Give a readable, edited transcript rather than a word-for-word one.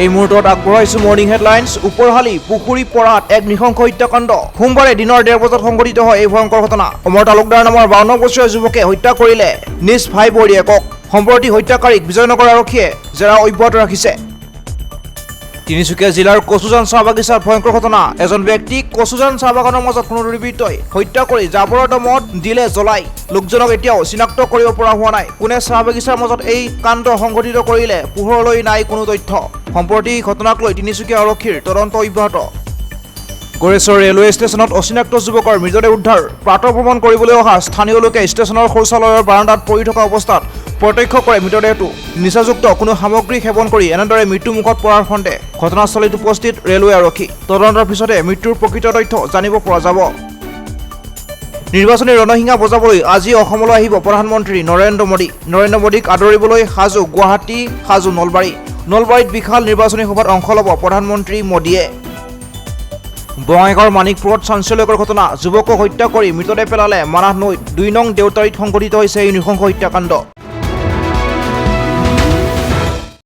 এই মুহূৰ্তত আগবঢ়াইছো মৰ্নিং হেডলাইন্স। উপৰহালি পুখুৰী পৰাত এক নৃশংস হত্যাকাণ্ড। সোমবাৰে দিনৰ 1:30 বজাত সংঘটিত হয় এই ভয়ংকৰ ঘটনা। অমৰ তালুকদাৰ নামৰ 52 বছৰীয়া যুৱকে হত্যা কৰিলে নিজ ভাই বৰীয়েকক। সম্প্ৰতি হত্যাকাৰীক বিজয়নগৰ আৰক্ষীয়ে জেৰা অব্যাহত ৰাখিছে। তিনিচুকীয়া জিলাৰ কচুজান চাহ বাগিচাৰ ভয়ংকৰ ঘটনা। এজন ব্যক্তিক কচুজান চাহ বাগানৰ মাজত কোনো দুৰ্বৃত্তই হত্যা কৰি জাবৰৰ দমত দিলে জ্বলাই। লোকজনক এতিয়াও চিনাক্ত কৰিব পৰা হোৱা নাই। কোনে চাহ বাগিচাৰ মাজত এই কাণ্ড সংঘটিত কৰিলে পোহৰলৈ নাই কোনো তথ্য। সম্প্ৰতি ঘটনাক লৈ তিনিচুকীয়া আৰক্ষীৰ তদন্ত অব্যাহত। গড়েশ্বৰ ৰেলৱে ষ্টেচনত অচিনাক্ত যুৱকৰ মৃতদেহ উদ্ধাৰ। প্ৰাতঃভ্ৰমণ কৰিবলৈ অহা স্থানীয় লোকে ষ্টেচনৰ শৌচালয়ৰ বাৰাণ্ডাত পৰি থকা অৱস্থাত প্ৰত্যক্ষ কৰে মৃতদেহটো। নিচাযুক্ত কোনো সামগ্ৰী সেৱন কৰি এনেদৰে মৃত্যুমুখত পৰাৰ সন্দেহ। ঘটনাস্থলীত উপস্থিত ৰেলৱে আৰক্ষী। তদন্তৰ পিছতে মৃত্যুৰ প্ৰকৃত তথ্য জানিব পৰা যাব। নিৰ্বাচনী ৰণসিঙা বজাবলৈ আজি অসমলৈ আহিব প্ৰধানমন্ত্ৰী নৰেন্দ্ৰ মোদী। নৰেন্দ্ৰ মোদীক আদৰিবলৈ সাজু গুৱাহাটী, সাজু নলবাৰী। নলবাৰীত বিশাল নিৰ্বাচনী সভাত অংশ ল'ব প্ৰধানমন্ত্ৰী মোদীয়ে। বঙাইগাঁৱৰ মানিকপুৰত চাঞ্চল্যকৰ ঘটনা। যুৱকক হত্যা কৰি মৃতদেহ পেলালে মানাহ নৈত। 2 নং দেউতাৰীত সংঘটিত হৈছে এই নৃশংস হত্যাকাণ্ড।